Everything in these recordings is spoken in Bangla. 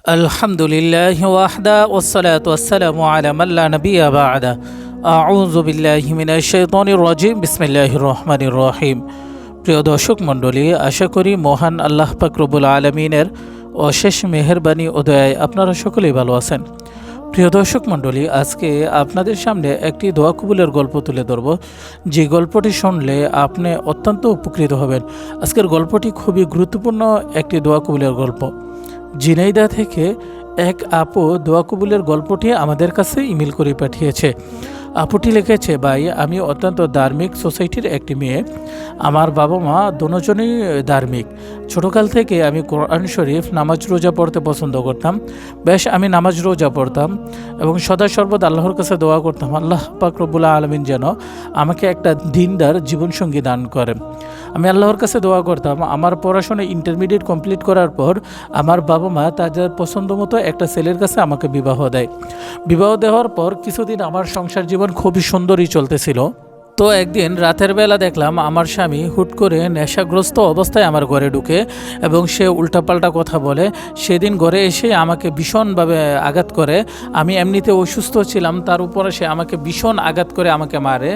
আলহামদুলিল্লাহ ওয়াহদা ওয়াসসালাতু ওয়াসসালামু আলা মান লা নাবিয়্যা বা'দা আউযু বিল্লাহি মিনাশ শাইতানির রাজিম বিসমিল্লাহির রহমানির রহিম। প্রিয় দর্শক মণ্ডলী, আশা করি মহান আল্লাহ পাক রব্বুল আলামিনের অশেষ মেহেরবানি ও দয়ায় আপনারা সকলেই ভালো আছেন। প্রিয় দর্শক মণ্ডলী, আজকে আপনাদের সামনে একটি দোয়া কবুলের গল্প তুলে ধরব, যে গল্পটি শুনলে আপনি অত্যন্ত উপকৃত হবেন। আজকের গল্পটি খুবই গুরুত্বপূর্ণ একটি দোয়া কবুলের গল্প। ঝিনাইদহ থেকে এক আপু দোয়া কবুলের গল্পটি আমাদের কাছে ইমেল করে পাঠিয়েছে। আপুটি লিখেছে, ভাই, আমি অত্যন্ত ধার্মিক সোসাইটির একটি মেয়ে। আমার বাবা মা দুজনেই ধার্মিক। ছোটোকাল থেকে আমি কোরআন শরীফ, নামাজ রোজা পড়তে পছন্দ করতাম। আমি নামাজ রোজা পড়তাম এবং সদা সর্বদা আল্লাহর কাছে দোয়া করতাম, আল্লাহ পাক রব্বুল আলামিন যেন আমাকে একটা দিনদার জীবনসঙ্গী দান করেন। আমি আল্লাহর কাছে দোয়া করতাম আমার পড়াশোনা ইন্টারমিডিয়েট কমপ্লিট করার পর আমার বাবা মা তাদের পছন্দ মতো একটা ছেলের কাছে আমাকে বিবাহ দেয়। বিবাহ দেওয়ার পর কিছুদিন আমার সংসার জীবন খুবই সুন্দরই চলতেছিল। তো একদিন রাতের বেলা দেখলাম আমার স্বামী হুট করে নেশাগ্রস্ত অবস্থায় আমার ঘরে ঢুকে এবং সে উল্টাপাল্টা কথা বলে। সেদিন ঘরে এসে আমাকে ভীষণভাবে আঘাত করে। আমি এমনিতে অসুস্থ ছিলাম, তার উপরে সে আমাকে ভীষণ আঘাত করে আমাকে মারে।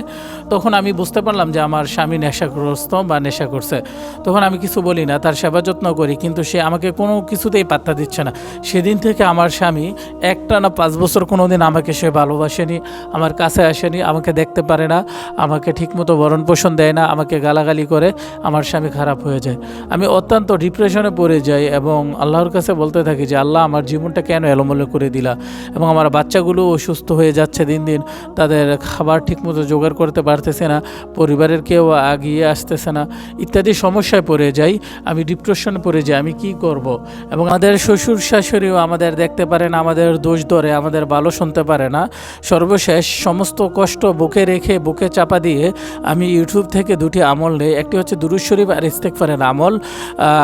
তখন আমি বুঝতে পারলাম যে আমার স্বামী নেশাগ্রস্ত বা নেশা করছে। তখন আমি কিছু বলি না, তার সেবা যত্ন করি, কিন্তু সে আমাকে কোনো কিছুতেই পাত্তা দিচ্ছে না। সেদিন থেকে আমার স্বামী একটানা 5 বছর কোনো দিন আমাকে সে ভালোবাসেনি, আমার কাছে আসেনি, আমাকে দেখতে পারে না, আমাকে ঠিকমতো ভরণ পোষণ দেয় না, আমাকে গালাগালি করে। আমার স্বামী খারাপ হয়ে যায়। আমি অত্যন্ত ডিপ্রেশনে পড়ে যাই এবং আল্লাহর কাছে বলতে থাকি যে, আল্লাহ, আমার জীবনটা কেন এলোমেলো করে দিলা, এবং আমার বাচ্চাগুলো অসুস্থ হয়ে যাচ্ছে দিন দিন, তাদের খাবার ঠিকমতো জোগাড় করতে পারতেছে না, পরিবারের কেউ আগিয়ে আসতেছে না, ইত্যাদি সমস্যায় পড়ে যাই। আমি ডিপ্রেশনে পড়ে যাই, আমি কি করব। এবং আমাদের শ্বশুর শাশুড়িও আমাদের দেখতে পারে না, আমাদের দোষ ধরে, আমাদের ভালো শুনতে পারে না। সর্বশেষ সমস্ত কষ্ট বুকে রেখে, বুকে চাপা দিয়ে আমি ইউটিউব থেকে 2টি আমল নেই। একটি হচ্ছে দুরূদ শরীফ আর ইস্তেগফারের আমল।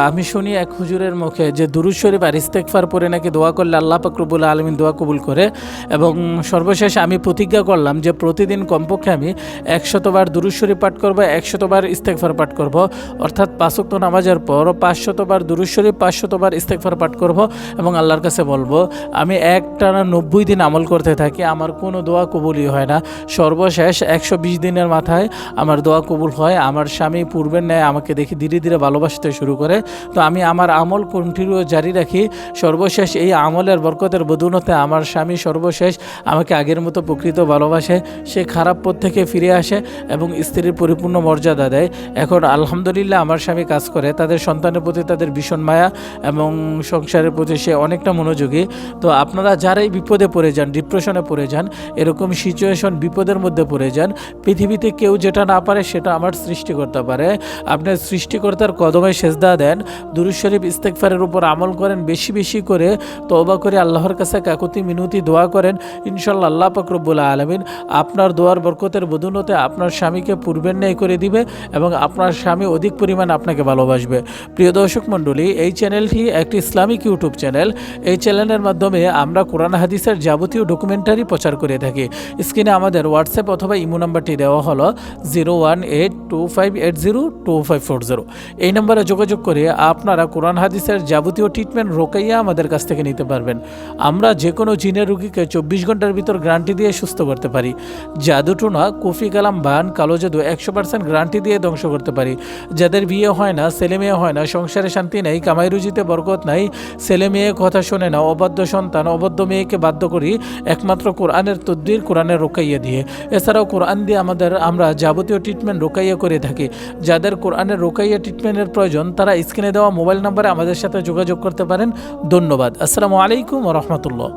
আমি শুনি এক হুজুরের মুখে যে দুরূদ শরীফ আর ইস্তেগফার পড়ে নাকি দোয়া করলে আল্লাহ পাক রব্বুল আলামিন দোয়া কবুল করে। এবং সর্বশেষ আমি প্রতিজ্ঞা করলাম যে প্রতিদিন কমপক্ষে আমি 100 বার দুরূদ শরীফ পাঠ করব, 100 বার ইস্তেগফার পাঠ করব। অর্থাৎ 5 ওয়াক্ত নামাজের পর 500 বার দুরূদ শরীফ, 500 বার ইস্তেগফার পাঠ করব এবং আল্লাহর কাছে বলবো। আমি একটানা 90 দিন আমল করতে থাকি, আমার কোনো দোয়া কবুলই হয় না। সর্বশেষ 120 দিনের মাথায় আমার দোয়া কবুল হয়। আমার স্বামী পূর্বের ন্যায় আমাকে দেখি ধীরে ধীরে ভালোবাসতে শুরু করে। তো আমি আমার আমল কন্টিনিউ জারি রাখি। সর্বশেষ এই আমলের বরকতের বদৌলতে আমার স্বামী সর্বশেষ আমাকে আগের মতো প্রকৃত ভালোবাসে। সে খারাপ পথ থেকে ফিরে আসে এবং স্ত্রীর পরিপূর্ণ মর্যাদা দেয়। এখন আলহামদুলিল্লাহ আমার স্বামী কাজ করে, তাদের সন্তানের প্রতি তাদের ভীষণ মায়া এবং সংসারের প্রতি সে অনেকটা মনোযোগী। তো আপনারা যারাই বিপদে পড়ে যান, ডিপ্রেশনে পড়ে যান, এরকম সিচুয়েশন, বিপদের মধ্যে পড়ে যান, পৃথিবীতে কেউ যেটা না পারে সেটা আমার সৃষ্টিকর্তা পারে। আপনার সৃষ্টিকর্তার কদমে সেজদা দেন, দুরূদ শরীফ ইস্তেগফারের উপর আমল করেন, বেশি বেশি করে তওবা করে আল্লাহর কাছে কাকুতি মিনতি দোয়া করেন। ইনশাআল্লাহ আল্লাহ পাক রব্বুল আলামিন আপনার দোয়ার বরকতের বদৌলতে আপনার স্বামীকে পূর্বের ন্যায় করে দিবে এবং আপনার স্বামী অধিক পরিমাণ আপনাকে ভালোবাসবে। প্রিয় দর্শক মণ্ডলী, এই চ্যানেলটি একটি ইসলামিক ইউটিউব চ্যানেল। এই চ্যানেলের মাধ্যমে আমরা কোরআন হাদিসের যাবতীয় ডকুমেন্টারি প্রচার করে থাকি। স্ক্রিনে আমাদের হোয়াটসঅ্যাপ অথবা ইমো নাম্বারটি দেওয়া হলো 01825802540। এই নম্বরে যোগাযোগ করে আপনারা কোরআন হাদিসের যাবতীয় ট্রিটমেন্ট রোকাইয়া আমাদের কাছ থেকে নিতে পারবেন। আমরা যে কোনো জিনের রোগীকে 24 ঘন্টার ভিতর গ্যারান্টি দিয়ে সুস্থ করতে পারি। জাদুটোনা, কুফি কালাম, বান, কালো জাদু 100% গ্যারান্টি দিয়ে ধ্বংস করতে পারি। যাদের বিয়ে হয় না, ছেলে মেয়ে হয় না, সংসারে শান্তি নেই, কামাই রুজিতে বরকত নাই, ছেলে মেয়ে কথা শোনে না, অবাধ্য সন্তান, অবাধ্য মেয়েকে বাধ্য করি একমাত্র কোরআনের তদবির, কোরআনের রোকাইয়া দিয়ে। এছাড়াও কোরআন দিয়ে আমরা যাবতীয় ট্রিটমেন্ট রোকাইয়া করে থাকি। যাদের কোরআনের রোকাইয়া ট্রিটমেন্টের প্রয়োজন তারা স্ক্রিনে দেওয়া মোবাইল নম্বরে আমাদের সাথে যোগাযোগ করতে পারেন। ধন্যবাদ। আসসালামু আলাইকুম ওয়া রাহমাতুল্লাহ।